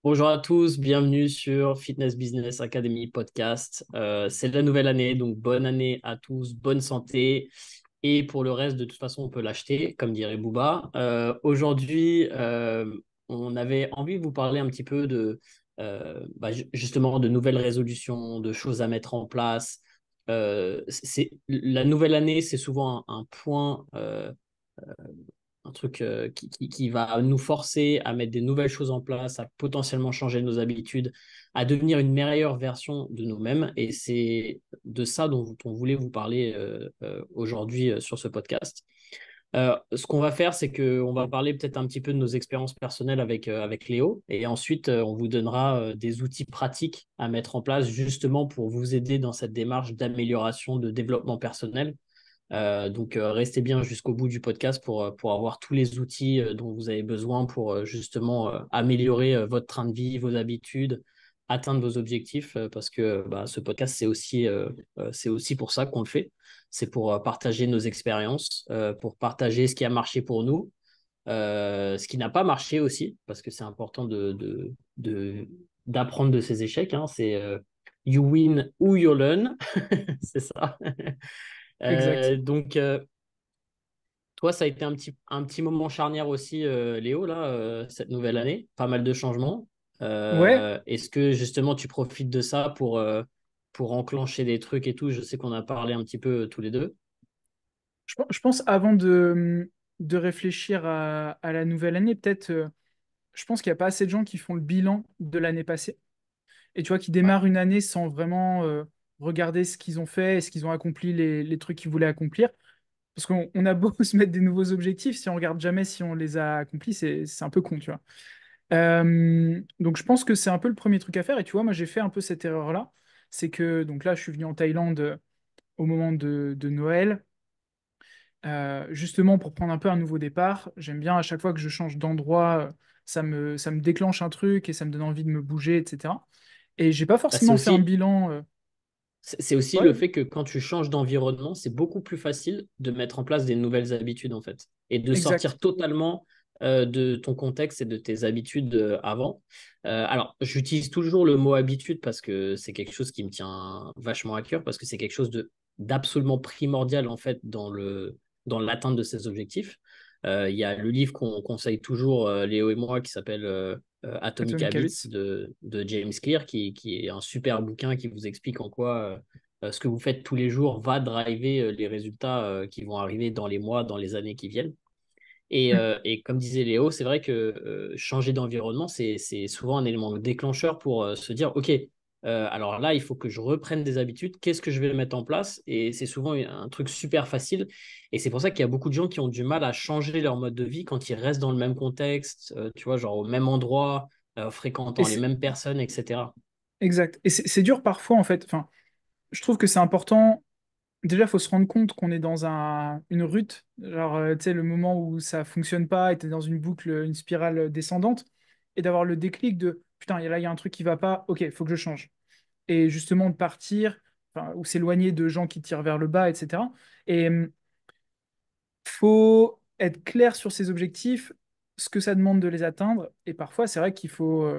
Bonjour à tous, bienvenue sur Fitness Business Academy podcast. C'est la nouvelle année, donc bonne année à tous, bonne santé. Et pour le reste, de toute façon, on peut l'acheter, comme dirait Booba. Aujourd'hui, on avait envie de vous parler un petit peu de justement de nouvelles résolutions, de choses à mettre en place. La nouvelle année, c'est souvent un point. Un truc qui va nous forcer à mettre des nouvelles choses en place, à potentiellement changer nos habitudes, à devenir une meilleure version de nous-mêmes. Et c'est de ça dont on voulait vous parler aujourd'hui sur ce podcast. Ce qu'on va faire, c'est qu'on va parler peut-être un petit peu de nos expériences personnelles avec Léo, et ensuite on vous donnera des outils pratiques à mettre en place justement pour vous aider dans cette démarche d'amélioration, de développement personnel. Donc, restez bien jusqu'au bout du podcast pour avoir tous les outils dont vous avez besoin pour justement améliorer votre train de vie, vos habitudes, atteindre vos objectifs, parce que ce podcast, c'est aussi pour ça qu'on le fait. C'est pour partager nos expériences, pour partager ce qui a marché pour nous, ce qui n'a pas marché aussi, parce que c'est important d'apprendre de ses échecs. Hein. C'est you win ou you learn, c'est ça. Exact. Donc, toi, ça a été un petit moment charnière aussi, Léo, là, cette nouvelle année. Pas mal de changements. Ouais, Est-ce que justement tu profites de ça pour enclencher des trucs et tout? Je sais qu'on a parlé un petit peu tous les deux. je pense avant de réfléchir à la nouvelle année, peut-être, je pense qu'il n'y a pas assez de gens qui font le bilan de l'année passée. Et tu vois, qui Ouais. démarrent une année sans vraiment regarder ce qu'ils ont fait et ce qu'ils ont accompli, les trucs qu'ils voulaient accomplir. Parce qu'on a beau se mettre des nouveaux objectifs, si on regarde jamais si on les a accomplis, c'est un peu con, tu vois. Donc je pense que c'est un peu le premier truc à faire. Et tu vois, moi j'ai fait un peu cette erreur-là. C'est que, donc là, je suis venu en Thaïlande au moment de Noël. Justement pour prendre un peu un nouveau départ. J'aime bien à chaque fois que je change d'endroit, ça me déclenche un truc et ça me donne envie de me bouger, etc. Et j'ai pas C'est forcément fait un aussi, bilan. c'est aussi Ouais, le fait que quand tu changes d'environnement, c'est beaucoup plus facile de mettre en place des nouvelles habitudes, en fait, et de exact. sortir totalement de ton contexte et de tes habitudes avant. Alors, j'utilise toujours le mot habitude parce que c'est quelque chose qui me tient vachement à cœur, parce que c'est quelque chose d'absolument primordial, en fait, dans l'atteinte de ces objectifs. Il y a le livre qu'on conseille toujours, Léo et moi, qui s'appelle Atomic Atomic Habits Habits. de James Clear, qui est un super bouquin qui vous explique en quoi ce que vous faites tous les jours va driver les résultats qui vont arriver dans les mois, dans les années qui viennent. Et comme disait Léo, c'est vrai que changer d'environnement, c'est souvent un élément déclencheur pour se dire, OK, alors là, il faut que je reprenne des habitudes, qu'est-ce que je vais mettre en place? Et c'est souvent un truc super facile. Et c'est pour ça qu'il y a beaucoup de gens qui ont du mal à changer leur mode de vie quand ils restent dans le même contexte, tu vois, genre au même endroit, Et fréquentant les c'est mêmes personnes, etc. exact. Et c'est dur parfois, en fait. Enfin, je trouve que c'est important. Déjà, il faut se rendre compte qu'on est dans une rut. Genre, tu sais, le moment où ça fonctionne pas et t'es dans une boucle, une spirale descendante. Et d'avoir le déclic de putain, là, il y a un truc qui va pas. Ok, il faut que je change. Et justement, de partir, enfin, ou s'éloigner de gens qui tirent vers le bas, etc. Et faut être clair sur ses objectifs, ce que ça demande de les atteindre. Et parfois, c'est vrai qu'il faut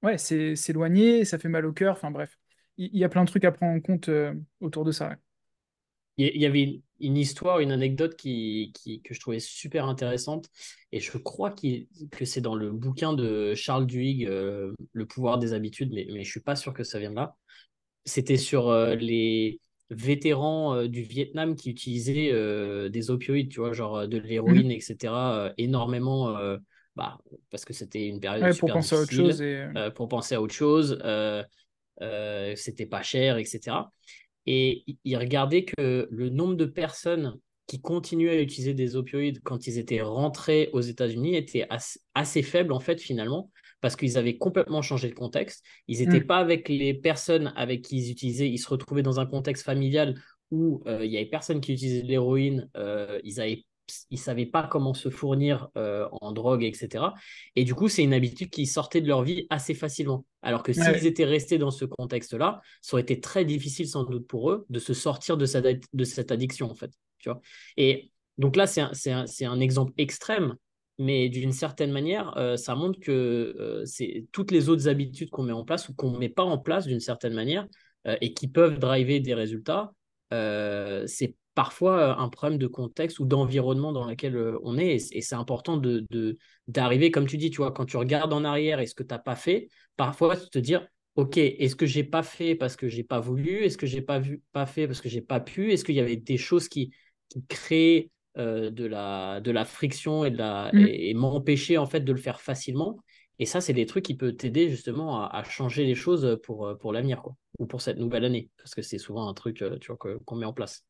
ouais, s'éloigner, ça fait mal au cœur. Enfin bref, il y a plein de trucs à prendre en compte autour de ça. Ouais. Il y avait une histoire, une anecdote que je trouvais super intéressante. Et je crois que c'est dans le bouquin de Charles Duhigg, Le pouvoir des habitudes, mais je ne suis pas sûr que ça vienne là. C'était sur les vétérans du Vietnam qui utilisaient des opioïdes, tu vois, genre de Mhm. l'héroïne, etc., énormément, bah, parce que c'était une période Ouais, pour super penser à autre chose difficile, et pour penser à autre chose. C'était pas cher, etc. Et ils regardaient que le nombre de personnes qui continuaient à utiliser des opioïdes quand ils étaient rentrés aux États-Unis était assez faible, en fait, finalement, parce qu'ils avaient complètement changé de contexte. Ils n'étaient Mhm. pas avec les personnes avec qui ils utilisaient, ils se retrouvaient dans un contexte familial où il y avait personne qui utilisait de l'héroïne, ils savaient pas comment se fournir en drogue, etc. Et du coup, c'est une habitude qui sortait de leur vie assez facilement. Alors que s'ils Ouais. étaient restés dans ce contexte-là, ça aurait été très difficile sans doute pour eux de se sortir de cette addiction, en fait. Tu vois. Et donc là, c'est un exemple extrême, mais d'une certaine manière, ça montre que c'est toutes les autres habitudes qu'on met en place ou qu'on ne met pas en place d'une certaine manière et qui peuvent driver des résultats, c'est parfois un problème de contexte ou d'environnement dans lequel on est. Et c'est important d'arriver, comme tu dis, tu vois, quand tu regardes en arrière et ce que tu n'as pas fait, parfois te dire, OK, est-ce que j'ai pas fait parce que j'ai pas voulu? Est-ce que j'ai pas fait parce que j'ai pas pu? Est-ce qu'il y avait des choses qui créaient de la friction Mhm. et m'empêcher en fait de le faire facilement. Et ça, c'est des trucs qui peuvent t'aider justement à changer les choses pour l'avenir, quoi, ou pour cette nouvelle année, parce que c'est souvent un truc, tu vois, qu'on met en place.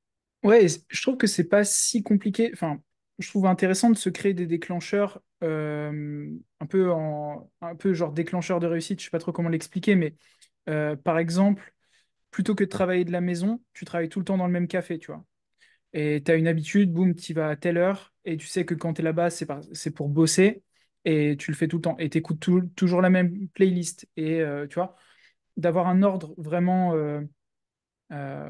Ouais, et je trouve que c'est pas si compliqué. Enfin, je trouve intéressant de se créer des déclencheurs un peu genre déclencheur de réussite. Je sais pas trop comment l'expliquer, mais par exemple, plutôt que de travailler de la maison, tu travailles tout le temps dans le même café, tu vois. Et tu as une habitude, boum, tu vas à telle heure, et tu sais que quand tu es là-bas, c'est pour bosser, et tu le fais tout le temps. Et tu écoutes toujours la même playlist. Et tu vois, d'avoir un ordre vraiment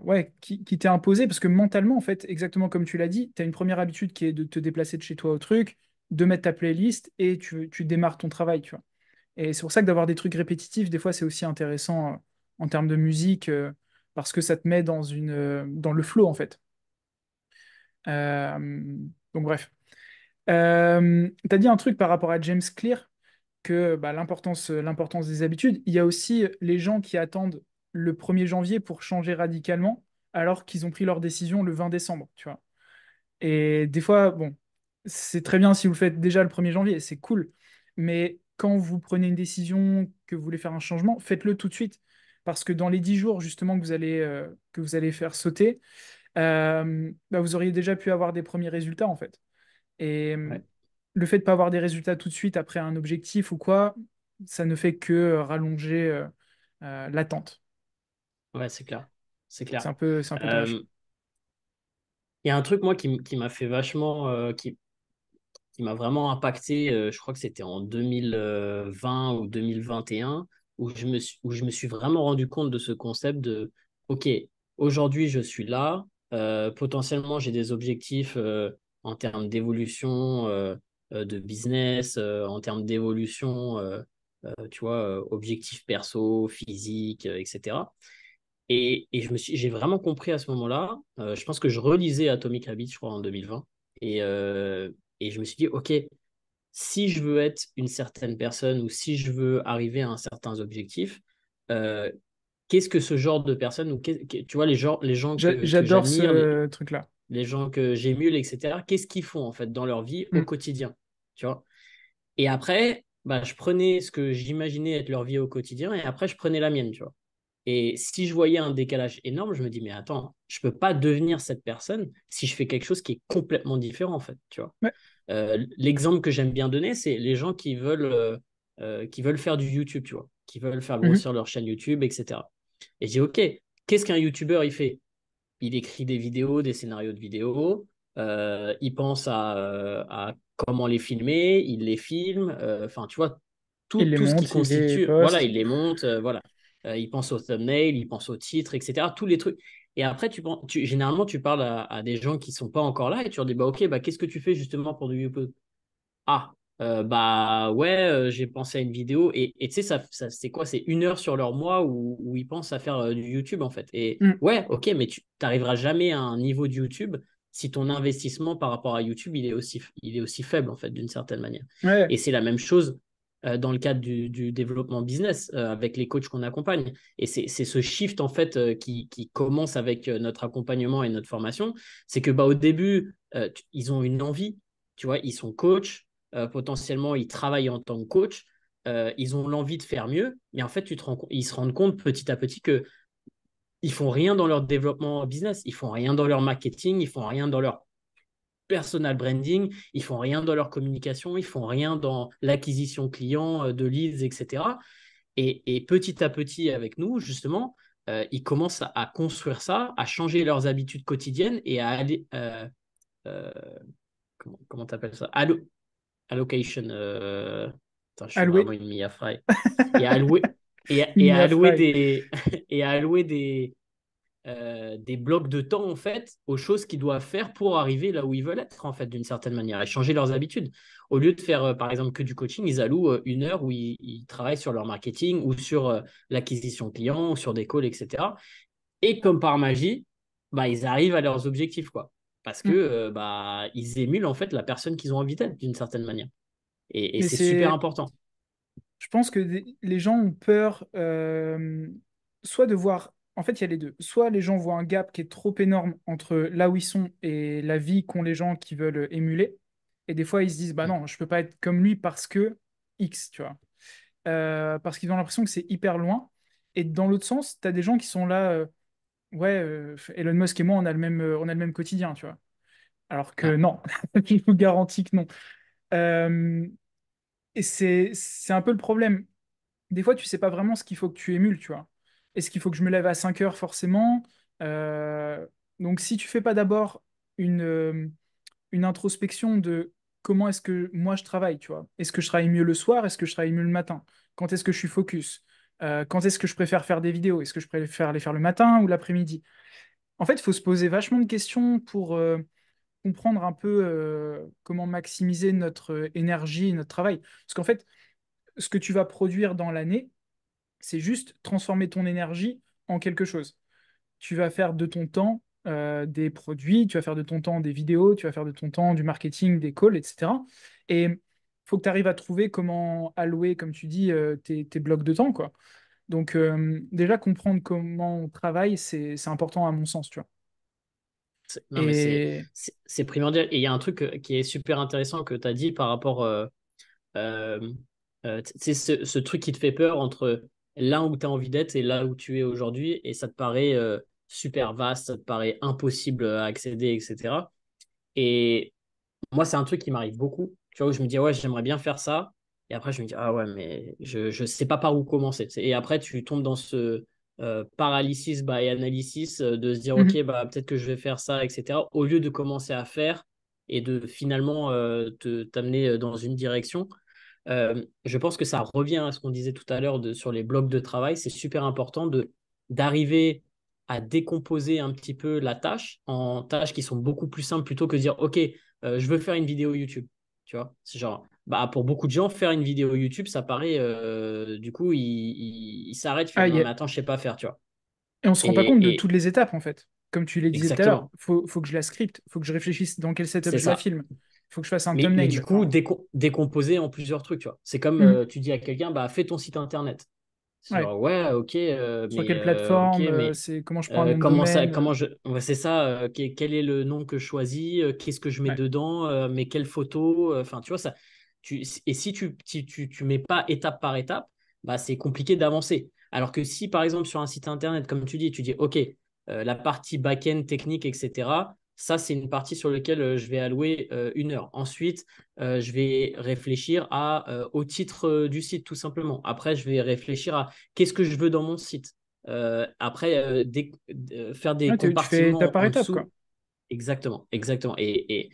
ouais, qui t'est imposé, parce que mentalement, en fait, exactement comme tu l'as dit, tu as une première habitude qui est de te déplacer de chez toi au truc, de mettre ta playlist, et tu démarres ton travail, tu vois. Et c'est pour ça que d'avoir des trucs répétitifs, des fois, c'est aussi intéressant en termes de musique, parce que ça te met dans le flow, en fait. Donc bref. Tu as dit un truc par rapport à James Clear, que bah, l'importance des habitudes. Il y a aussi les gens qui attendent le 1er janvier pour changer radicalement, alors qu'ils ont pris leur décision le 20 décembre, tu vois. Et des fois, bon, c'est très bien si vous le faites déjà le 1er janvier, c'est cool. Mais quand vous prenez une décision, que vous voulez faire un changement, faites-le tout de suite. Parce que dans les 10 jours, justement, que vous allez faire sauter, bah, vous auriez déjà pu avoir des premiers résultats, en fait. Et Ouais, le fait de ne pas avoir des résultats tout de suite après un objectif ou quoi, ça ne fait que rallonger l'attente. ouais, c'est clair. C'est C'est clair. c'est un peu dommage. Euh, Il y a un truc, moi, qui m'a fait vachement, qui m'a vraiment impacté, je crois que c'était en 2020 ou 2021, où je me suis vraiment rendu compte de ce concept de, OK, aujourd'hui je suis là, potentiellement j'ai des objectifs en termes d'évolution de business, en termes d'évolution, tu vois, objectifs perso, physique, etc. Et j'ai vraiment compris à ce moment-là, je pense que je relisais Atomic Habits, je crois, en 2020, et je me suis dit, OK, si je veux être une certaine personne ou si je veux arriver à un certain objectif, euh, qu'est-ce que ce genre de personne ou tu vois les gens que J'adore j'admire, ce truc-là. les gens que j'émule, etc. Qu'est-ce qu'ils font en fait dans leur vie au Mm. quotidien, tu vois? Et après, bah, je prenais ce que j'imaginais être leur vie au quotidien et après je prenais la mienne, tu vois. Et si je voyais un décalage énorme, je me dis, mais attends, je peux pas devenir cette personne si je fais quelque chose qui est complètement différent, en fait, tu vois. Ouais. L'exemple que j'aime bien donner, c'est les gens qui veulent faire du YouTube, tu vois, qui veulent faire Mhm. grossir leur chaîne YouTube, etc. Et je dis, OK, qu'est-ce qu'un YouTuber, il fait? Il écrit des vidéos, des scénarios de vidéos, il pense à comment les filmer, il les filme, enfin, tu vois, Il les tout ce qui monte, il les constitue, voilà, poste. il les monte, voilà. Il pense au thumbnail, il pense au titre, etc., tous les trucs. Et après, généralement, tu parles à des gens qui sont pas encore là et tu leur dis, bah, OK, bah, qu'est-ce que tu fais justement pour du YouTube? Ah, bah ouais, j'ai pensé à une vidéo et tu sais, c'est quoi? C'est 1 heure sur leur mois où ils pensent à faire du YouTube en fait. Et Mm. ouais, ok, mais tu n'arriveras jamais à un niveau de YouTube si ton investissement par rapport à YouTube il est aussi faible en fait, d'une certaine manière. Ouais. Et c'est la même chose dans le cadre du développement business avec les coachs qu'on accompagne. Et c'est ce shift en fait qui commence avec notre accompagnement et notre formation. C'est que bah, au début, ils ont une envie, tu vois, ils sont coachs potentiellement ils travaillent en tant que coach, ils ont l'envie de faire mieux, mais en fait, ils se rendent compte petit à petit que ils font rien dans leur développement business, ils font rien dans leur marketing, ils font rien dans leur personal branding, ils font rien dans leur communication, ils font rien dans l'acquisition client de leads, etc. Et petit à petit, avec nous, justement, ils commencent à construire ça, à changer leurs habitudes quotidiennes et à aller, euh, comment tu appelles ça? Allocation. Attends, je suis Alloué. vraiment une Mia Fry. Et à allouer, et Une à Mia allouer Fry. des, et à allouer des blocs de temps en fait aux choses qu'ils doivent faire pour arriver là où ils veulent être en fait d'une certaine manière et changer leurs habitudes. Au lieu de faire par exemple que du coaching, ils allouent une heure où ils travaillent sur leur marketing ou sur l'acquisition client ou sur des calls, etc. Et comme par magie, bah, ils arrivent à leurs objectifs quoi. Parce que Mm. bah, ils émulent en fait la personne qu'ils ont envie d'être d'une certaine manière. Et Mais c'est super c'est, important. je pense que les gens ont peur, soit de voir, en fait, il y a les deux. Soit les gens voient un gap qui est trop énorme entre là où ils sont et la vie qu'ont les gens qui veulent émuler. Et des fois, ils se disent, bah non, je peux pas être comme lui parce que X, tu vois. Parce qu'ils ont l'impression que c'est hyper loin. Et dans l'autre sens, tu as des gens qui sont là, ouais, Elon Musk et moi, on a le même quotidien, tu vois. Alors que Ouais. non, je vous garantis que non. Euh, et c'est un peu le problème. Des fois, tu sais pas vraiment ce qu'il faut que tu émules, tu vois. Est-ce qu'il faut que je me lève à 5 heures forcément? Euh, donc, si tu fais pas d'abord une, euh, une introspection de comment est-ce que moi je travaille, tu vois. Est-ce que je travaille mieux le soir? Est-ce que je travaille mieux le matin? Quand est-ce que je suis focus? Quand est-ce que je préfère faire des vidéos? Est-ce que je préfère les faire le matin ou l'après-midi? En fait, il faut se poser vachement de questions pour comprendre un peu comment maximiser notre énergie et notre travail. Parce qu'en fait, ce que tu vas produire dans l'année, c'est juste transformer ton énergie en quelque chose. Tu vas faire de ton temps des produits, tu vas faire de ton temps des vidéos, tu vas faire de ton temps du marketing, des calls, etc. Et il faut que tu arrives à trouver comment allouer, comme tu dis, tes blocs de temps, quoi. Donc, déjà, comprendre comment on travaille, c'est important à mon sens, tu vois. Non, mais Et c'est primordial. Et il y a un truc qui est super intéressant que tu as dit par rapport euh, c'est ce truc qui te fait peur entre là où tu as envie d'être et là où tu es aujourd'hui, et ça te paraît super vaste, ça te paraît impossible à accéder, etc. Et moi, c'est un truc qui m'arrive beaucoup, tu vois, où je me dis, ouais, j'aimerais bien faire ça, et après, je me dis, ah ouais, mais je sais pas par où commencer. Et après, tu tombes dans ce paralysis by analysis, de se dire, ok, Mhm. bah, peut-être que je vais faire ça, etc., au lieu de commencer à faire et de finalement t'amener dans une direction. Je pense que ça revient à ce qu'on disait tout à l'heure sur les blocs de travail. C'est super important d'arriver à décomposer un petit peu la tâche en tâches qui sont beaucoup plus simples plutôt que de dire, OK, je veux faire une vidéo YouTube. Tu vois, c'est genre, bah, pour beaucoup de gens, faire une vidéo YouTube, ça paraît, du coup, ils s'arrêtent, Ah, fait, non, mais attends, je sais pas faire, tu vois. et on se rend pas compte de Et toutes les étapes, en fait. Comme tu les disais tout à l'heure, exactement, faut que je la scripte, faut que je réfléchisse dans quel setup c'est je la ça. filme, faut que je fasse un Mais du thumbnail. coup, Enfin, décomposer en plusieurs trucs, tu vois. C'est comme mhm. tu dis à quelqu'un, bah, fais ton site internet. C'est Ouais. genre, ouais, ok, Sur quelle plateforme, mais c'est comment je prends un nom de comment ça, domaine. ouais, c'est ça, quel est le nom que je choisis, qu'est-ce que je mets Ouais. dedans, mais quelle photo, enfin, tu vois, ça, et si tu mets pas étape par étape, bah, c'est compliqué d'avancer. Alors que si, par exemple, sur un site internet, comme tu dis, ok, la partie back-end technique, etc., ça, c'est une partie sur laquelle je vais allouer une heure. Ensuite, je vais réfléchir au titre du site, tout simplement. Après, je vais réfléchir à qu'est-ce que je veux dans mon site. Après, faire des Ouais, tu fais étape compartiments par en étape, quoi. dessous. Exactement, exactement. Et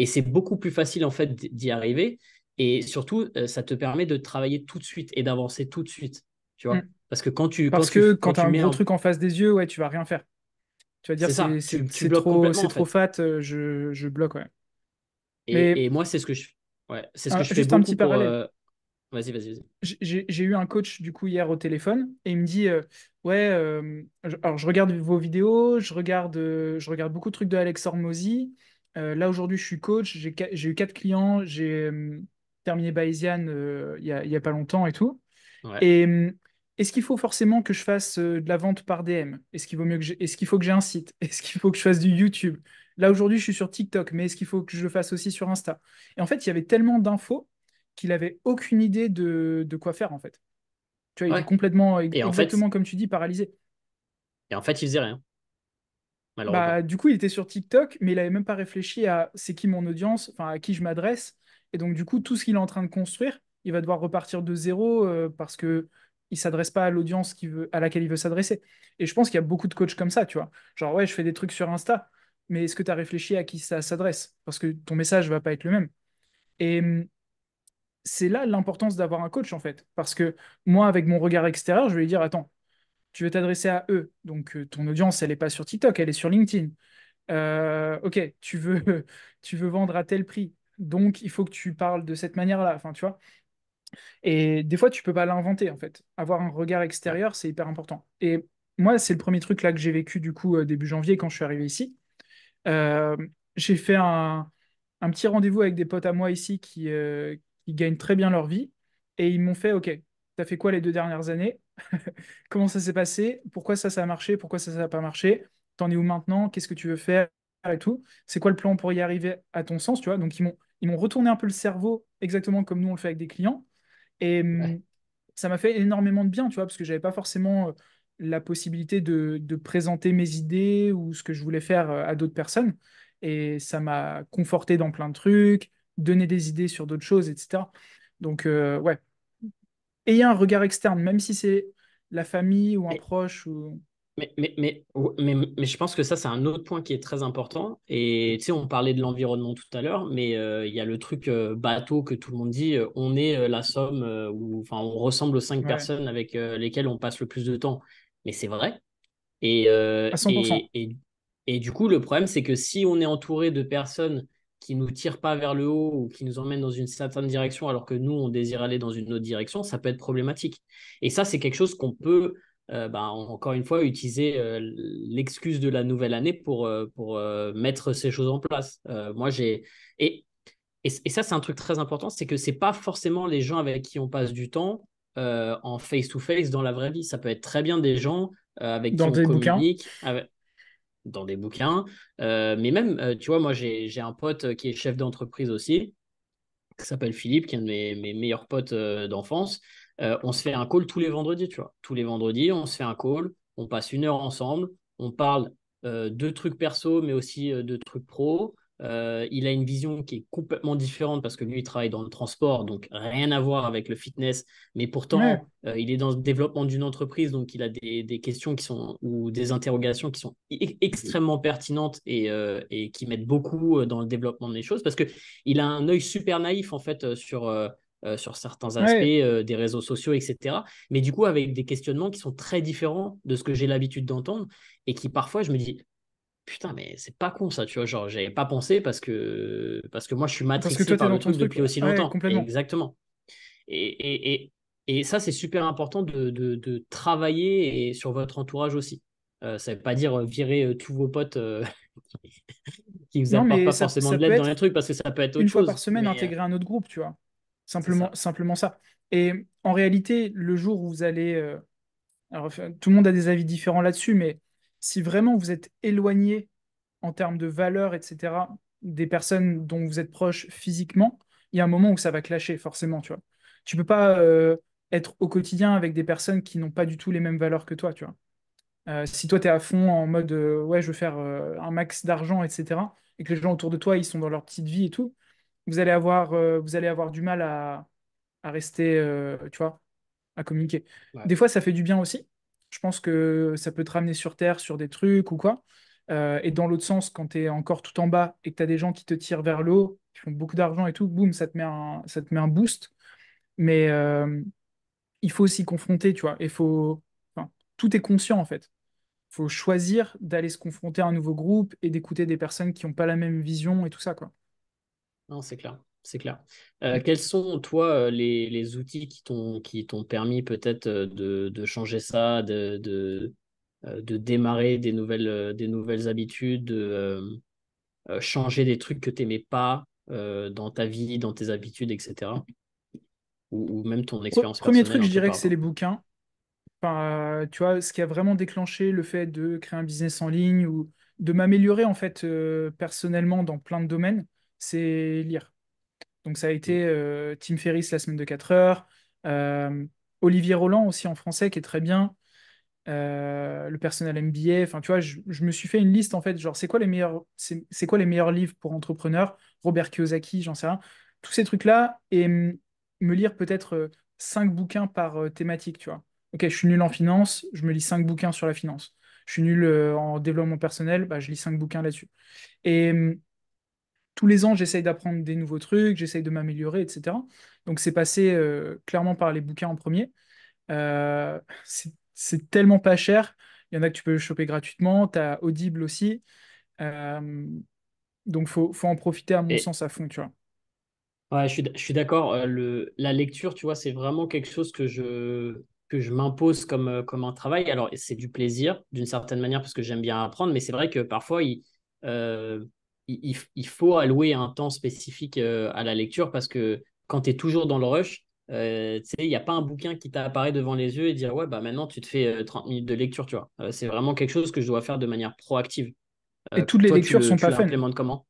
c'est beaucoup plus facile, en fait, d'y arriver. Et surtout, ça te permet de travailler tout de suite et d'avancer tout de suite. Tu Mm. vois? Parce que quand tu, quand Parce tu, que quand quand tu as tu un mets gros un. truc en face des yeux, ouais, tu vas rien faire. Tu vas dire C'est ça, tu bloques complètement, c'est en trop fait. fat, je bloque, ouais. Mais Et moi, c'est ce que je. Ouais, c'est ce que je fais juste un beaucoup petit pour. parallèle. Vas-y, vas-y, vas-y. J'ai eu un coach du coup hier au téléphone et il me dit ouais alors je regarde vos vidéos, je regarde beaucoup de trucs de Alex Hormozy. Là aujourd'hui je suis coach, j'ai eu 4 clients, j'ai terminé Bayesian il y a pas longtemps et tout. Ouais. Et est-ce qu'il faut forcément que je fasse de la vente par DM? Est-ce qu'il faut que j'ai un site? Est-ce qu'il faut que je fasse du YouTube? Là, aujourd'hui, je suis sur TikTok, mais est-ce qu'il faut que je le fasse aussi sur Insta? Et en fait, il y avait tellement d'infos qu'il avait aucune idée de quoi faire, en fait. Tu vois, il était Ouais. complètement, Et en fait, exactement comme tu dis, paralysé. il faisait rien, Bah, malheureusement. du coup, il était sur TikTok, mais il avait même pas réfléchi à c'est qui mon audience, enfin, à qui je m'adresse. Et donc, du coup, tout ce qu'il est en train de construire, il va devoir repartir de zéro parce que il s'adresse pas à l'audience à laquelle il veut s'adresser. Et je pense qu'il y a beaucoup de coachs comme ça, tu vois. Genre, ouais, je fais des trucs sur Insta, mais est-ce que tu as réfléchi à qui ça s'adresse? Parce que ton message va pas être le même. Et c'est là l'importance d'avoir un coach, en fait. Parce que moi, avec mon regard extérieur, je vais lui dire, attends, tu veux t'adresser à eux. Donc, ton audience, elle n'est pas sur TikTok, elle est sur LinkedIn. Ok, tu veux vendre à tel prix. Donc, il faut que tu parles de cette manière-là. Enfin, tu vois. Et des fois, tu peux pas l'inventer, en fait. Avoir un regard Ouais. extérieur, c'est hyper important. Et moi, c'est le premier truc là que j'ai vécu, du coup, début janvier, quand je suis arrivé ici. Euh, j'ai fait un petit rendez-vous avec des potes à moi ici qui gagnent très bien leur vie. Et ils m'ont fait, OK, t'as fait quoi les 2 dernières années? Comment ça s'est passé? Pourquoi ça a marché? Pourquoi ça n'a pas marché? T'en es où maintenant? Qu'est-ce que tu veux faire et tout? C'est quoi le plan pour y arriver à ton sens, tu vois? Donc ils m'ont retourné un peu le cerveau exactement comme nous on le fait avec des clients. Et Ouais. ça m'a fait énormément de bien, tu vois, parce que j'avais pas forcément la possibilité de présenter mes idées ou ce que je voulais faire à d'autres personnes. Et ça m'a conforté dans plein de trucs, donné des idées sur d'autres choses, etc. Donc, ouais, ayez un regard externe, même si c'est la famille ou un proche ou... Mais je pense que ça, c'est un autre point qui est très important. Et tu sais, on parlait de l'environnement tout à l'heure, mais il y a le truc bateau que tout le monde dit, on est la somme, ou enfin, on ressemble aux cinq Ouais, personnes avec lesquelles on passe le plus de temps. Mais c'est vrai. Et, à 100%. et du coup, le problème, c'est que si on est entouré de personnes qui nous tirent pas vers le haut ou qui nous emmènent dans une certaine direction alors que nous, on désire aller dans une autre direction, ça peut être problématique. Et ça, c'est quelque chose qu'on peut, encore une fois, utiliser l'excuse de la nouvelle année pour mettre ces choses en place. Moi, j'ai... Et, et ça, c'est un truc très important, c'est que c'est pas forcément les gens avec qui on passe du temps en face-to-face dans la vraie vie. Ça peut être très bien des gens avec qui Dans on des bouquins. communique dans des bouquins. Mais même, tu vois, moi, j'ai un pote qui est chef d'entreprise aussi, qui s'appelle Philippe, qui est un de mes meilleurs potes d'enfance. On se fait un call tous les vendredis, tu vois. Tous les vendredis, on se fait un call, on passe 1 heure ensemble, on parle de trucs perso, mais aussi de trucs pro. Il a une vision qui est complètement différente parce que lui, il travaille dans le transport, donc rien à voir avec le fitness. Mais Ouais, pourtant, il est dans le développement d'une entreprise, donc il a des questions qui sont ou des interrogations qui sont extrêmement pertinentes et qui mettent beaucoup dans le développement des choses parce que il a un œil super naïf en fait sur certains aspects ouais. des réseaux sociaux, etc. Mais du coup, avec des questionnements qui sont très différents de ce que j'ai l'habitude d'entendre et qui parfois, je me dis, putain, mais c'est pas con ça, tu vois, genre, j'avais pas pensé parce que moi, je suis Parce que matrixé toi, t'es par dans le ton truc truc. depuis aussi Ouais, longtemps. complètement. Exactement. Et, et, et, et ça, c'est super important de travailler et sur votre entourage aussi. Ça veut pas dire virer tous vos potes qui vous Non, apportent mais pas ça, forcément ça de peut l'aide dans les être trucs parce que ça peut être une autre fois par chose. semaine Mais intégrer un autre groupe, tu vois. c'est Simplement, ça. simplement ça. Et en réalité, le jour où vous allez... alors, enfin, tout le monde a des avis différents là-dessus, mais si vraiment vous êtes éloigné en termes de valeurs, etc., des personnes dont vous êtes proche physiquement, il y a un moment où ça va clasher, forcément, tu vois. Tu peux pas être au quotidien avec des personnes qui n'ont pas du tout les mêmes valeurs que toi, tu vois. Si toi, tu es à fond en mode ouais, je veux faire un max d'argent, etc., et que les gens autour de toi, ils sont dans leur petite vie et tout, vous allez avoir du mal à rester, tu vois, à communiquer. Ouais. Des fois, ça fait du bien aussi. Je pense que ça peut te ramener sur terre sur des trucs ou quoi. Et dans l'autre sens, quand tu es encore tout en bas et que tu as des gens qui te tirent vers le haut, qui font beaucoup d'argent et tout, boum, ça te met un boost. Mais il faut s'y confronter, tu vois. Enfin, tout est conscient en fait. Il faut choisir d'aller se confronter à un nouveau groupe et d'écouter des personnes qui n'ont pas la même vision et tout ça, quoi. Non, c'est clair. C'est clair. Quels sont, toi, les outils qui t'ont permis peut-être de changer ça, de démarrer des nouvelles habitudes, de changer des trucs que tu n'aimais pas dans ta vie, dans tes habitudes, etc. Ou même ton expérience Premier personnelle truc, un je peu dirais par que c'est rapport. les bouquins. Enfin, tu vois, ce qui a vraiment déclenché le fait de créer un business en ligne ou de m'améliorer en fait personnellement dans plein de domaines, c'est lire. Donc ça a Mm. été Tim Ferriss, La semaine de 4 heures, euh, Olivier Roland aussi en français qui est très bien, le personnel MBA. Enfin, tu vois, je me suis fait une liste en fait, genre c'est quoi les meilleurs livres pour entrepreneurs, Robert Kiyosaki, j'en sais rien, tous ces trucs-là et me lire peut-être 5 bouquins par thématique, tu vois. Ok, je suis nul en finance, je me lis 5 bouquins sur la finance. Je suis nul en développement personnel, bah, je lis 5 bouquins là-dessus. Et tous les ans, j'essaye d'apprendre des nouveaux trucs, j'essaye de m'améliorer, etc. Donc c'est passé clairement par les bouquins en premier. C'est c'est tellement pas cher. Il y en a que tu peux choper gratuitement. Tu as Audible aussi. Euh, donc, faut en profiter, à mon Et sens, à fond, tu vois. ouais, je suis d'accord. La lecture, tu vois, c'est vraiment quelque chose que je m'impose comme, comme un travail. Alors, c'est du plaisir, d'une certaine manière, parce que j'aime bien apprendre, mais c'est vrai que parfois, euh, il faut allouer un temps spécifique à la lecture, parce que quand tu es toujours dans le rush, tu sais, il n'y a pas un bouquin qui t'apparaît devant les yeux et dire, ouais, bah maintenant, tu te fais 30 minutes de lecture, tu vois. C'est vraiment quelque chose que je dois faire de manière proactive. Et toutes les Toi, lectures sont tu pas fun. l'implémentes comment?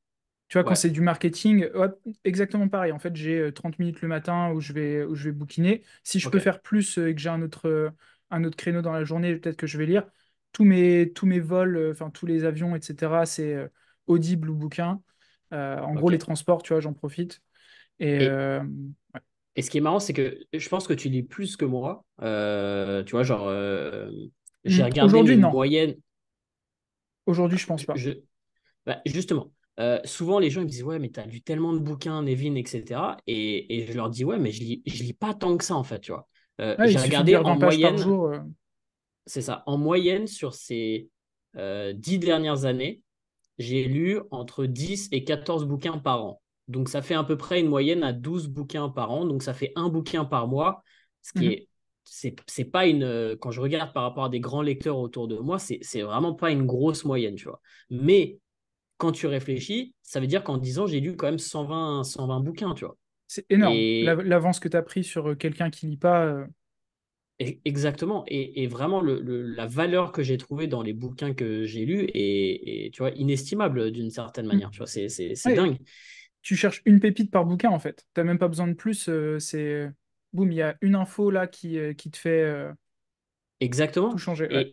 Tu vois, quand Ouais, c'est du marketing, hop, exactement pareil. En fait, j'ai 30 minutes le matin où je vais bouquiner. Si je peux ok, faire plus et que j'ai un autre créneau dans la journée, peut-être que je vais lire. tous mes vols, enfin tous les avions, etc., c'est audible ou bouquin. En gros, les ok. transports, tu vois, j'en profite. Et Et ouais. Et ce qui est marrant, c'est que je pense que tu lis plus que moi. Tu vois, genre, j'ai regardé Aujourd'hui, les non. moyennes. Aujourd'hui, je pense Je, pas. je- Bah, justement, souvent les gens ils me disent, ouais, mais t'as lu tellement de bouquins, Nevin, etc. Et je leur dis, ouais, mais je lis pas tant que ça, en fait, tu vois. Ouais, il J'ai suffit de regardé lire en 20 pages par moyenne, jour. c'est ça, en moyenne sur ces 10 dernières années, j'ai lu entre 10 et 14 bouquins par an. Donc, ça fait à peu près une moyenne à 12 bouquins par an. Donc, ça fait un bouquin par mois. Ce qui Mhm. est, c'est pas une. Quand je regarde par rapport à des grands lecteurs autour de moi, c'est vraiment pas une grosse moyenne, tu vois. Mais quand tu réfléchis, ça veut dire qu'en 10 ans, j'ai lu quand même 120 bouquins, tu vois. C'est énorme. Et, L'avance que tu as pris sur quelqu'un qui lit pas. exactement. Et vraiment, la valeur que j'ai trouvée dans les bouquins que j'ai lus est, tu vois, inestimable d'une certaine Mm. manière. Tu vois, c'est Ouais, dingue. tu cherches une pépite par bouquin en fait. T'as même pas besoin de plus. C'est boum, il y a une info là qui te fait tout Exactement. changer. Ouais.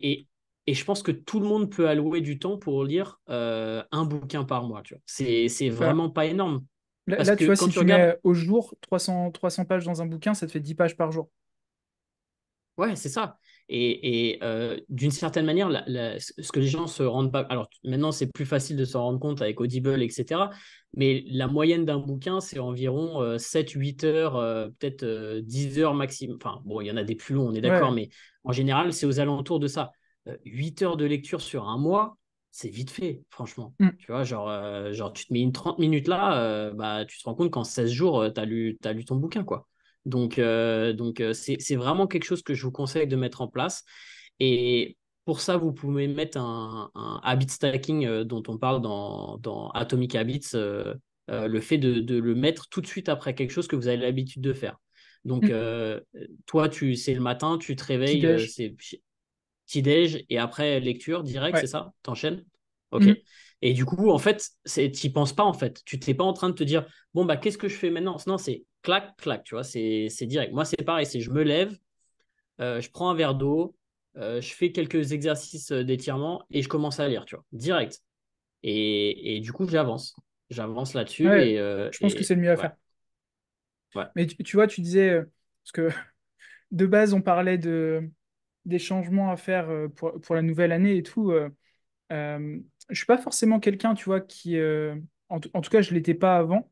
Et je pense que tout le monde peut allouer du temps pour lire un bouquin par mois, tu vois. C'est Bah, vraiment pas énorme. Parce là, que tu vois, quand si tu tu regardes, mets au jour 300 pages dans un bouquin, ça te fait 10 pages par jour. ouais, c'est ça. D'une certaine manière, ce que les gens se rendent pas. Alors maintenant, c'est plus facile de s'en rendre compte avec Audible, etc. Mais la moyenne d'un bouquin, c'est environ 7-8 heures, peut-être 10 heures maximum. Enfin, bon, il y en a des plus longs, on est d'accord, Ouais. mais en général, c'est aux alentours de ça. 8 heures de lecture sur un mois, c'est vite fait, franchement. Mm. Tu vois, genre tu te mets une 30 minutes là, bah, tu te rends compte qu'en 16 jours, t'as lu ton bouquin, quoi. C'est vraiment quelque chose que je vous conseille de mettre en place. Et pour ça, vous pouvez mettre un habit stacking dont on parle dans Atomic Habits, le fait de le mettre tout de suite après quelque chose que vous avez l'habitude de faire. Donc, Mm. toi, c'est le matin, tu te réveilles, Petit-déj. c'est petit-déj et après lecture direct, c'est Ouais. ça? T'enchaînes? Ok. Mm. Et du coup, en fait, t'y penses pas, en fait. Tu t'es pas en train de te dire, bon, bah, qu'est-ce que je fais maintenant? Non, c'est clac, clac, tu vois, c'est direct. Moi, c'est pareil, c'est je me lève, je prends un verre d'eau, je fais quelques exercices d'étirement et je commence à lire, tu vois, direct. Et du coup, j'avance. J'avance là-dessus Ouais. Je pense que c'est le mieux à ouais, faire. ouais, Mais tu vois, tu disais, parce que de base, on parlait des changements à faire pour la nouvelle année et tout. Je suis pas forcément quelqu'un, tu vois, en tout cas, je l'étais pas avant,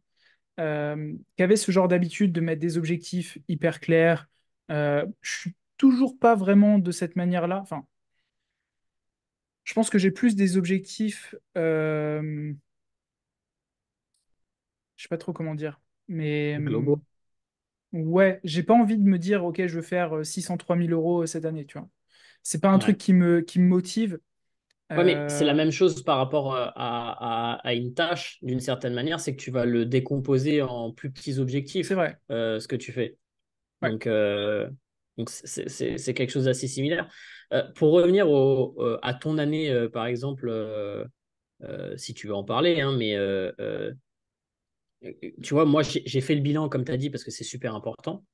qui avait ce genre d'habitude de mettre des objectifs hyper clairs. Je suis toujours pas vraiment de cette manière-là. Enfin, je pense que j'ai plus des objectifs, je sais pas trop comment dire, mais globaux. ouais, j'ai pas envie de me dire, ok, je veux faire 603 000 euros cette année, tu vois. C'est pas un truc Ouais. qui me motive. Ouais, mais c'est la Euh, même chose par rapport à une tâche, d'une certaine manière, c'est que tu vas le décomposer en plus petits c'est objectifs, vrai. ce que tu fais. Ouais. Donc, c'est quelque chose d'assez similaire. Pour revenir à ton année, par exemple, si tu veux en parler, hein, mais tu vois, moi, j'ai fait le bilan, comme tu as dit, parce que c'est super important.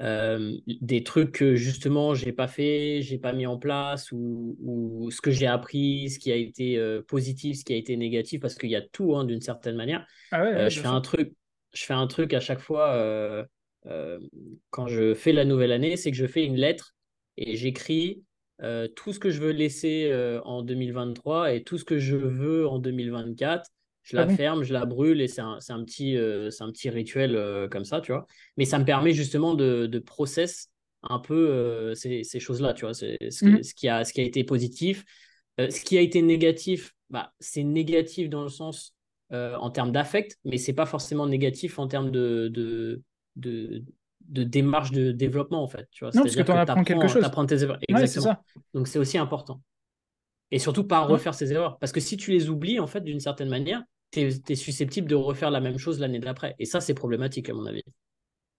Des trucs que justement j'ai pas fait, j'ai pas mis en place, ou ce que j'ai appris, ce qui a été positif, ce qui a été négatif, parce qu'il y a tout hein, d'une certaine manière. Ah ouais, ouais, Je bien fais sûr. je fais un truc à chaque fois euh, quand je fais la nouvelle année, c'est que je fais une lettre et j'écris tout ce que je veux laisser en 2023 et tout ce que je veux en 2024. Je Ah la bon? ferme, je la brûle et c'est un petit rituel comme ça, tu vois. Mais ça me permet justement de process. un peu ces choses-là, tu vois, Mhm. ce qui a été positif. Ce qui a été négatif, bah, c'est négatif dans le sens en termes d'affect, mais c'est pas forcément négatif en termes de, de démarche de développement, en fait. Tu vois, Non, parce que c'est-à-dire tu que en tu apprends quelque apprends, chose. tes erreurs. Ouais, c'est Exactement. ça. Donc, c'est aussi important. Et surtout, pas Ouais. refaire ces erreurs. Parce que si tu les oublies, en fait, d'une certaine manière, tu es susceptible de refaire la même chose l'année d'après. Et ça, c'est problématique, à mon avis.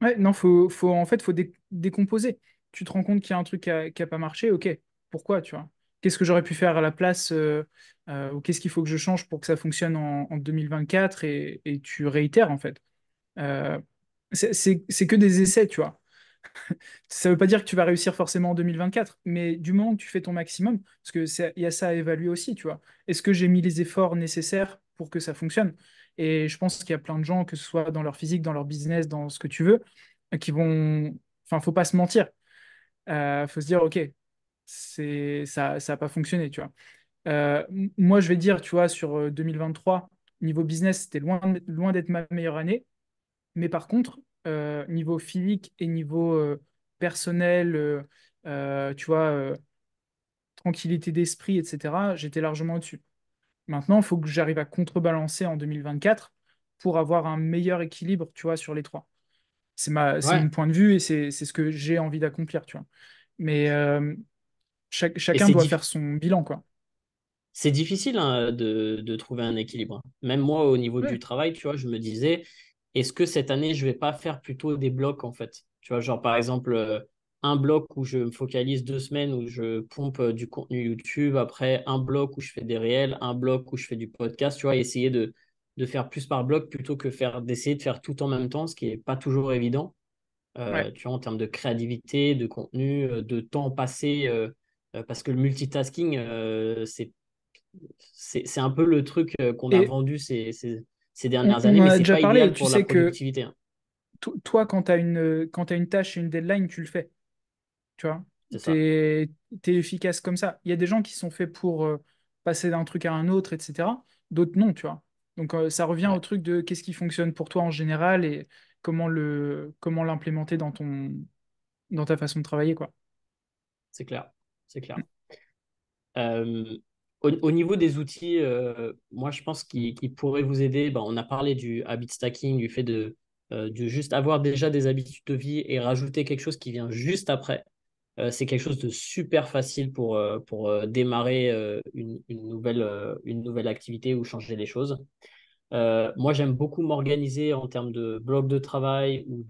Ouais, non, en fait, faut décomposer. Tu te rends compte qu'il y a un truc qui a pas marché, ok, pourquoi, tu vois? Qu'est-ce que j'aurais pu faire à la place ou qu'est-ce qu'il faut que je change pour que ça fonctionne en 2024 et tu réitères, en fait. Euh, c'est que des essais, tu vois. Ça veut pas dire que tu vas réussir forcément en 2024, mais du moment que tu fais ton maximum, parce que il y a ça à évaluer aussi, tu vois. Est-ce que j'ai mis les efforts nécessaires pour que ça fonctionne? Et je pense qu'il y a plein de gens, que ce soit dans leur physique, dans leur business, dans ce que tu veux, qui vont. Enfin, faut pas se mentir. Faut se dire, ok, ça a pas fonctionné, tu vois. Moi, je vais dire, tu vois, sur 2023, niveau business, c'était loin d'être ma meilleure année. Mais par contre, niveau physique et niveau personnel, tu vois, tranquillité d'esprit, etc., j'étais largement au-dessus. Maintenant, il faut que j'arrive à contrebalancer en 2024 pour avoir un meilleur équilibre, tu vois, sur les trois. C'est Ouais. mon point de vue et c'est ce que j'ai envie d'accomplir, tu vois. Mais Et chacun doit faire son bilan, quoi. c'est difficile hein, de trouver un équilibre. Même moi, au niveau du Ouais, travail, tu vois, je me disais, est-ce que cette année, je vais pas faire plutôt des blocs, en fait? Tu vois, genre, par exemple, un bloc où je me focalise 2 semaines, où je pompe du contenu YouTube, après un bloc où je fais des réels, un bloc où je fais du podcast, tu vois, essayer de faire plus par bloc plutôt que d'essayer de faire tout en même temps, ce qui est pas toujours évident, ouais. tu vois, en termes de créativité, de contenu, de temps passé, parce que le multitasking, c'est un peu le truc qu'on a Et vendu ces on, dernières on années, en mais a c'est déjà pas parlé. idéal Tu pour la sais que productivité, hein. toi, quand t'as une tâche et une deadline, tu le fais. Tu vois, C'est ça. t'es efficace comme ça. Il y a des gens qui sont faits pour passer d'un truc à un autre, etc. D'autres non, tu vois. Donc ça revient au Ouais, truc de qu'est-ce qui fonctionne pour toi en général et comment l'implémenter dans ta façon de travailler, quoi. c'est clair. C'est clair. Euh, au niveau des outils, moi, je pense qui pourraient vous aider. Ben, on a parlé du habit stacking, du fait de juste avoir déjà des habitudes de vie et rajouter quelque chose qui vient juste après. C'est quelque chose de super facile pour démarrer une nouvelle activité ou changer les choses. Moi, j'aime beaucoup m'organiser en termes de bloc de travail ou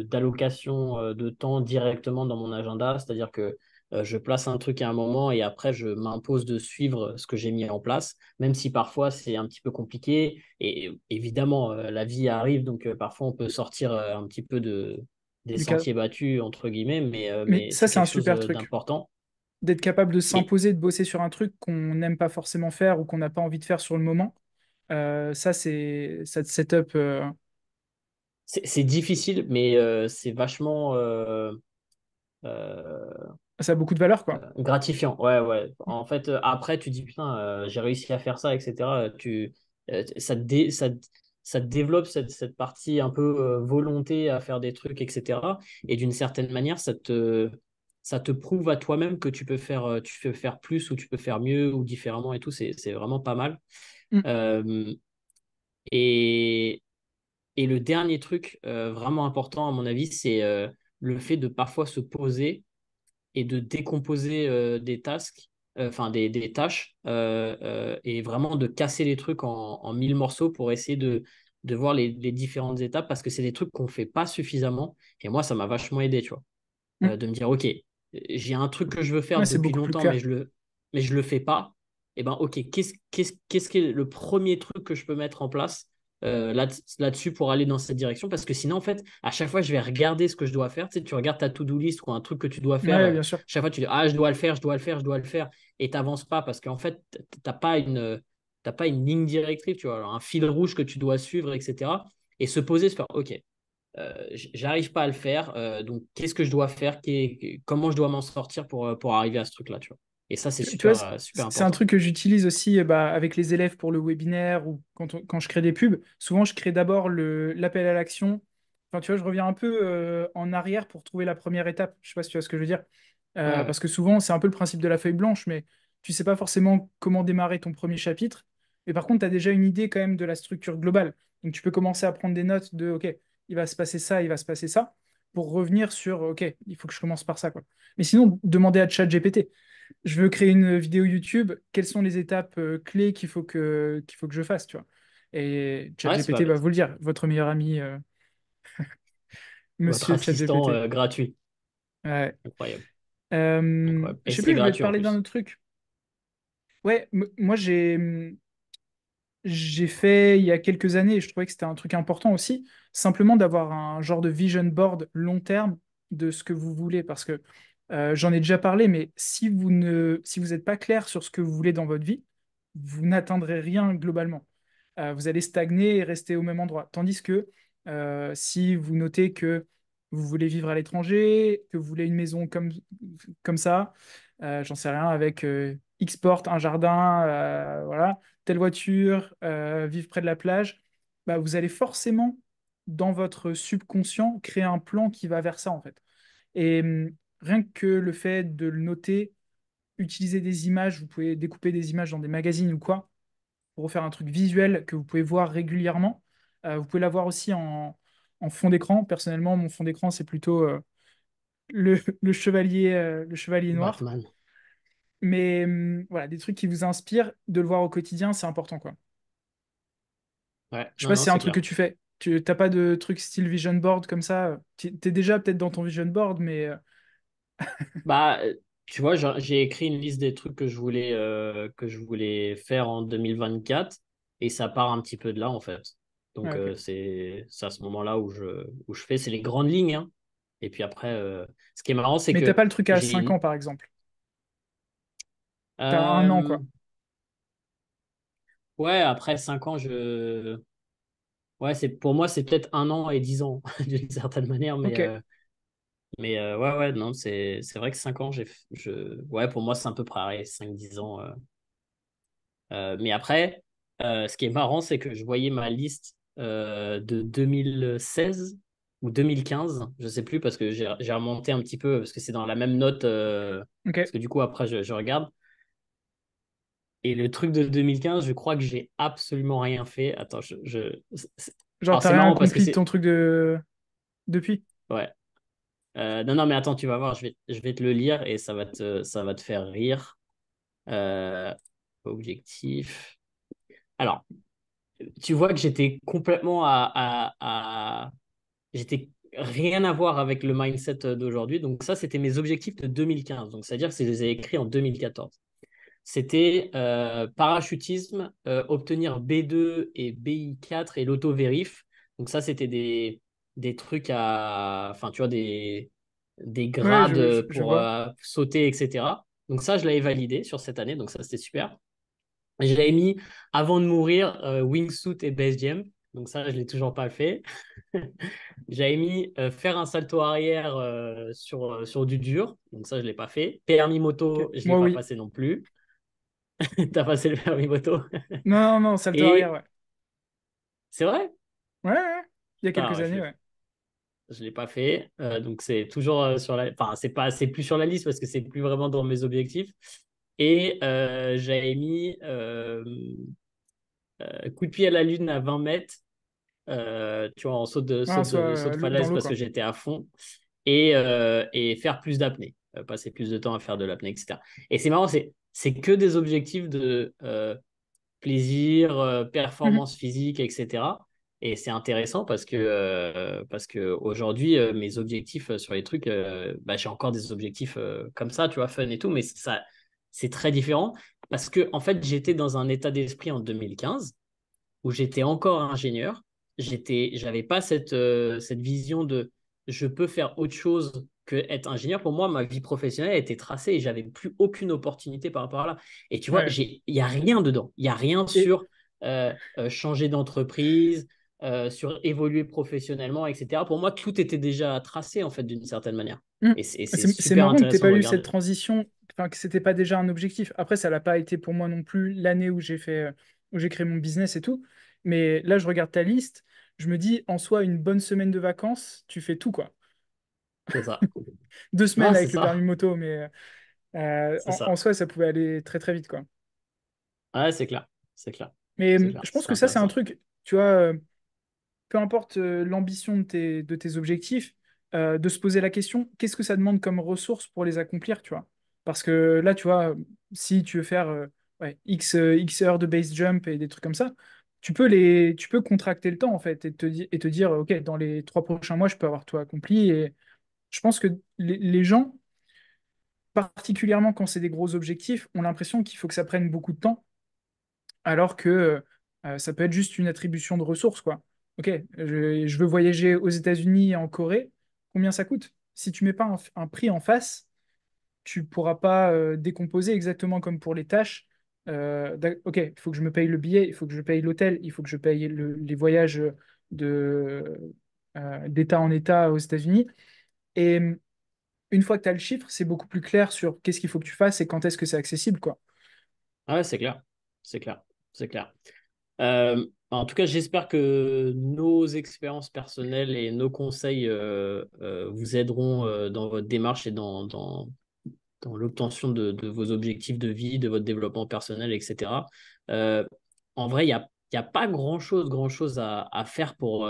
d'allocation de temps directement dans mon agenda. C'est-à-dire que je place un truc à un moment et après, je m'impose de suivre ce que j'ai mis en place, même si parfois c'est un petit peu compliqué. Et évidemment, la vie arrive, donc parfois on peut sortir un petit peu des Du cas. sentiers battus, entre guillemets, Mais mais ça, c'est c'est un quelque chose super truc. d'important. D'être capable de Et s'imposer, de bosser sur un truc qu'on n'aime pas forcément faire ou qu'on n'a pas envie de faire sur le moment. Ça, ça te set up. c'est difficile, mais c'est vachement. Euh, Ça a beaucoup de valeur, quoi. Gratifiant, ouais, ouais. En fait, après, tu dis, putain, j'ai réussi à faire ça, etc. Ça te développe cette partie un peu volonté à faire des trucs, etc. Et d'une certaine manière, ça te prouve à toi-même que tu peux faire plus ou tu peux faire mieux ou différemment et tout. C'est vraiment pas mal. Mm. Euh, et, et le dernier truc vraiment important, à mon avis, c'est le fait de parfois se poser et de décomposer des tasks, enfin des tâches, et vraiment de casser les trucs en 1000 morceaux pour essayer de voir les différentes étapes parce que c'est des trucs qu'on ne fait pas suffisamment. Et moi, ça m'a vachement aidé, tu vois. Mm. De me dire, OK, j'ai un truc que je veux faire Ouais, c'est depuis beaucoup plus longtemps, clair. mais je le fais pas. Et ben, OK, qu'est-ce qui est le premier truc que je peux mettre en place là-dessus pour aller dans cette direction? Parce que sinon, en fait, à chaque fois, je vais regarder ce que je dois faire. Tu sais, tu regardes ta to-do list ou un truc que tu dois faire. Ouais, bien sûr. Chaque fois, tu dis, ah, je dois le faire, je dois le faire, je dois le faire. Et tu n'avances pas parce qu'en fait, t'as pas une ligne directrice, tu vois, alors un fil rouge que tu dois suivre, etc. Et se poser, se faire, OK, j'arrive pas à le faire. Donc, qu'est-ce que je dois faire? Comment je dois m'en sortir pour arriver à ce truc-là, tu vois. Et ça, c'est Tu vois, super c'est un important. truc que j'utilise aussi bah, avec les élèves pour le webinaire ou quand je crée des pubs. Souvent, je crée d'abord l'appel à l'action, enfin, tu vois, je reviens un peu en arrière pour trouver la première étape. Je sais pas si tu vois ce que je veux dire. Ouais, ouais. Parce que souvent, c'est un peu le principe de la feuille blanche, mais tu sais pas forcément comment démarrer ton premier chapitre. Mais par contre, tu as déjà une idée quand même de la structure globale. Donc, tu peux commencer à prendre des notes de, OK, il va se passer ça, il va se passer ça, pour revenir sur, OK, il faut que je commence par ça, quoi. Mais sinon, demander à ChatGPT. Je veux créer une vidéo YouTube, quelles sont les étapes clés qu'il faut que je fasse, tu vois. Et Ouais, c'est pas ChatGPT va bête. vous le dire, votre meilleur ami, Votre monsieur assistant ChatGPT. gratuit. Ouais. Incroyable. Incroyable. Je Et sais c'est plus, je voulais te gratuit en parler d'un plus. autre truc. Ouais, moi j'ai fait il y a quelques années, et je trouvais que c'était un truc important aussi, simplement d'avoir un genre de vision board long terme de ce que vous voulez, parce que j'en ai déjà parlé, mais si vous n'êtes pas clair sur ce que vous voulez dans votre vie, vous n'atteindrez rien globalement. Vous allez stagner et rester au même endroit. Tandis que si vous notez que vous voulez vivre à l'étranger, que vous voulez une maison comme ça, j'en sais rien, avec X porte, un jardin, voilà, telle voiture, vivre près de la plage, bah, vous allez forcément, dans votre subconscient, créer un plan qui va vers ça, en fait. Et rien que le fait de le noter, utiliser des images, vous pouvez découper des images dans des magazines ou quoi, pour refaire un truc visuel que vous pouvez voir régulièrement. Vous pouvez l'avoir aussi en fond d'écran. Personnellement, mon fond d'écran, c'est plutôt le chevalier noir. Batman. Mais voilà, des trucs qui vous inspirent, de le voir au quotidien, c'est important, quoi. Ouais, Je sais non, pas si non, c'est un c'est truc que clair. tu fais. Tu t'as pas de truc style vision board comme ça. T'es déjà peut-être dans ton vision board, mais Bah, tu vois, j'ai écrit une liste des trucs que je voulais faire en 2024 et ça part un petit peu de là, en fait. ouais, Donc, ok. c'est à ce moment-là où je fais, c'est les grandes lignes, hein. Et puis après, ce qui est marrant, c'est Mais t'as que pas le truc à j'ai 5 ans, une. par exemple. T'as un an, Euh, quoi. ouais, après 5 ans, Ouais, pour moi, c'est peut-être 1 an et 10 ans, d'une certaine manière, Ok. ouais, ouais, non, c'est vrai que 5 ans, ouais, pour moi, c'est un peu pareil, 5 10 ans. Mais après, ce qui est marrant, c'est que je voyais ma liste de 2016 ou 2015, je sais plus, parce que j'ai remonté un petit peu, parce que c'est dans la même note, parce Ok. que du coup, après, je regarde. Et le truc de 2015, je crois que j'ai absolument rien fait. Attends, Genre, alors t'as c'est rien marrant parce que accompli de c'est. ton truc de depuis. Ouais. Non, non, mais attends, tu vas voir, je vais te le lire et ça va te faire rire. Euh, Objectif. Alors, tu vois que j'étais complètement j'étais rien à voir avec le mindset d'aujourd'hui. Donc ça, c'était mes objectifs de 2015. Donc c'est-à-dire que je les ai écrits en 2014. C'était parachutisme, obtenir B2 et BI4 et l'auto-vérif. Donc ça, c'était des trucs enfin, tu vois, des Ouais, grades je pour vois. sauter, etc. Donc ça, je l'avais validé sur cette année. Donc ça, c'était super. Et je l'avais mis avant de mourir wingsuit et base jump. Donc ça, je l'ai toujours pas fait. J'avais mis faire un salto arrière sur du dur. Donc ça, je l'ai pas fait. Permis Ok. moto, je l'ai Moi, pas oui. passé non plus. T'as passé le permis moto. Non, non, non, salto arrière, Et ouais. c'est vrai? Ouais, ouais, ouais. Il y a Ah quelques ouais, années, ouais. je l'ai pas fait. Donc c'est toujours sur la. Enfin, c'est plus sur la liste parce que c'est plus vraiment dans mes objectifs. Et j'avais mis coup de pied à la lune à 20 mètres. Tu vois, en Ah, soit saut de dans falaise l'eau, parce que quoi. j'étais à fond. Et faire plus d'apnée. Passer plus de temps à faire de l'apnée, etc. Et c'est marrant, c'est que des objectifs de plaisir, Mhm. performance physique, etc. Et c'est intéressant parce que aujourd'hui, mes objectifs sur les trucs, bah, j'ai encore des objectifs comme ça, tu vois, fun et tout, mais ça, c'est très différent parce que, en fait, j'étais dans un état d'esprit en 2015 où j'étais encore ingénieur. J'avais pas cette vision de je peux faire autre chose que être ingénieur. Pour moi, ma vie professionnelle était tracée et j'avais plus aucune opportunité par rapport à là. Et tu vois, Ouais. il y a rien dedans. Il y a rien Et, sur changer d'entreprise, sur évoluer professionnellement, etc. Pour moi, tout était déjà tracé en fait d'une certaine manière. hmm. Et c'est C'est super marrant que tu intéressant pas de eu cette regarder. transition, enfin, que c'était pas déjà un objectif. Après, ça l'a pas été pour moi non plus l'année où j'ai créé mon business et tout. Mais là, je regarde ta liste, je me dis, en soi, une bonne semaine de vacances, tu fais tout, quoi. C'est ça. 2 semaines Non, c'est avec le permis ça. moto, mais C'est en ça. soi, ça pouvait aller très très vite, quoi. Ouais, c'est clair. C'est clair. Mais C'est clair. je pense C'est que ça, c'est un intéressant. truc, tu vois, peu importe l'ambition de tes objectifs, de se poser la question, qu'est-ce que ça demande comme ressources pour les accomplir, tu vois? Parce que là, tu vois, si tu veux faire ouais, X heures de base jump et des trucs comme ça, tu peux contracter le temps, en fait, et te dire, OK, dans les 3 prochains mois, je peux avoir tout accompli. Et je pense que les gens, particulièrement quand c'est des gros objectifs, ont l'impression qu'il faut que ça prenne beaucoup de temps alors que ça peut être juste une attribution de ressources, quoi. Ok, je veux voyager aux États-Unis et en Corée, combien ça coûte? Si tu mets pas un prix en face, tu pourras pas décomposer exactement comme pour les tâches. Ok, il faut que je me paye le billet, il faut que je paye l'hôtel, il faut que je paye les voyages d'état en état aux États-Unis. Et une fois que tu as le chiffre, c'est beaucoup plus clair sur qu'est-ce qu'il faut que tu fasses et quand est-ce que c'est accessible, quoi. Ouais, c'est clair. C'est clair. C'est clair. En tout cas, j'espère que nos expériences personnelles et nos conseils vous aideront dans votre démarche et dans l'obtention de vos objectifs de vie, de votre développement personnel, etc. Euh, En vrai, il y a pas grand-chose à faire pour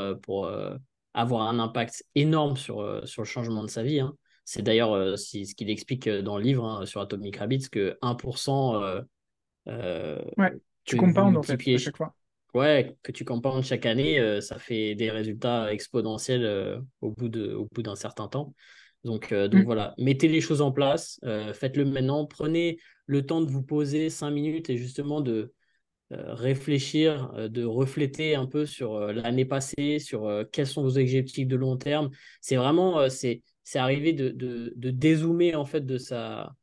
avoir un impact énorme sur le changement de sa vie, hein. C'est d'ailleurs ce qu'il explique dans le livre, hein, sur Atomic Habits, que 1%, euh, Ouais, tu que vous compounds en fait à multipliez, chaque fois. ouais, que tu compoundes chaque année, ça fait des résultats exponentiels au bout d'un certain temps. Donc Mm. voilà, mettez les choses en place, faites-le maintenant, prenez le temps de vous poser 5 minutes et justement de réfléchir, de refléter un peu sur l'année passée, sur quels sont vos objectifs de long terme. C'est vraiment, c'est arriver de dézoomer en fait de sa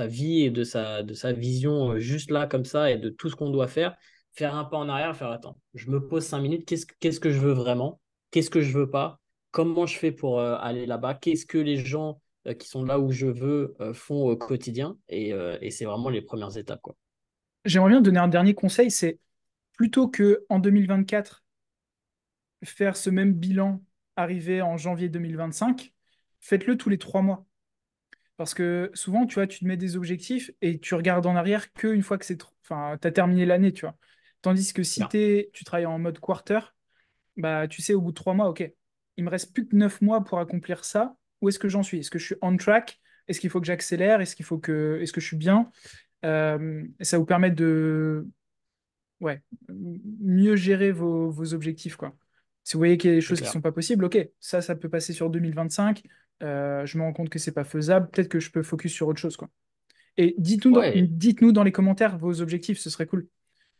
vie et de sa vision juste là comme ça et de tout ce qu'on doit faire un pas en arrière, faire attends, je me pose 5 minutes, qu'est-ce que je veux vraiment, qu'est-ce que je veux pas, comment je fais pour aller là-bas, qu'est-ce que les gens qui sont là où je veux font au quotidien et c'est vraiment les premières étapes, quoi. J'aimerais bien te donner un dernier conseil, c'est plutôt que en 2024 faire ce même bilan arrivé en janvier 2025, faites-le tous les 3 mois. Parce que souvent, tu vois, tu te mets des objectifs et tu regardes en arrière qu'une fois que enfin, tu as terminé l'année, tu vois. Tandis que si Là, tu travailles en mode quarter, bah, tu sais, au bout de 3 mois, OK, il me reste plus que 9 mois pour accomplir ça. Où est-ce que j'en suis? Est-ce que je suis on track? Est-ce qu'il faut que j'accélère? Est-ce que je suis bien? Et ça vous permet de ouais, mieux gérer vos objectifs, quoi. Si vous voyez qu'il y a des c'est choses qui clair. sont pas possibles, ok, ça peut passer sur 2025. Je me rends compte que c'est pas faisable. Peut-être que je peux focus sur autre chose, quoi. Et Ouais, dites-nous dans les commentaires vos objectifs, ce serait cool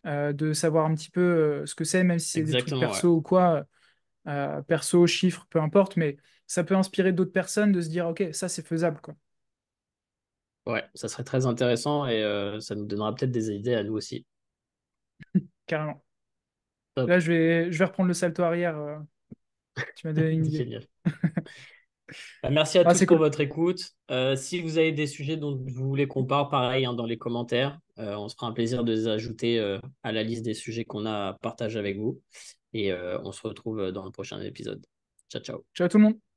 de savoir un petit peu ce que c'est, même si c'est des trucs exactement, ouais. perso ou quoi, perso, chiffres, peu importe, mais ça peut inspirer d'autres personnes de se dire, ok, ça c'est faisable, quoi. Ouais, ça serait très intéressant et ça nous donnera peut-être des idées à nous aussi. Carrément. Top. Là, je vais reprendre le salto arrière. Tu m'as donné une idée. Génial. Bah, merci à Ah, tous c'est pour cool. votre écoute. Si vous avez des sujets dont vous voulez qu'on parle, pareil, hein, dans les commentaires. On se fera un plaisir de les ajouter à la liste des sujets qu'on a partagés avec vous. Et on se retrouve dans le prochain épisode. Ciao, ciao. Ciao tout le monde.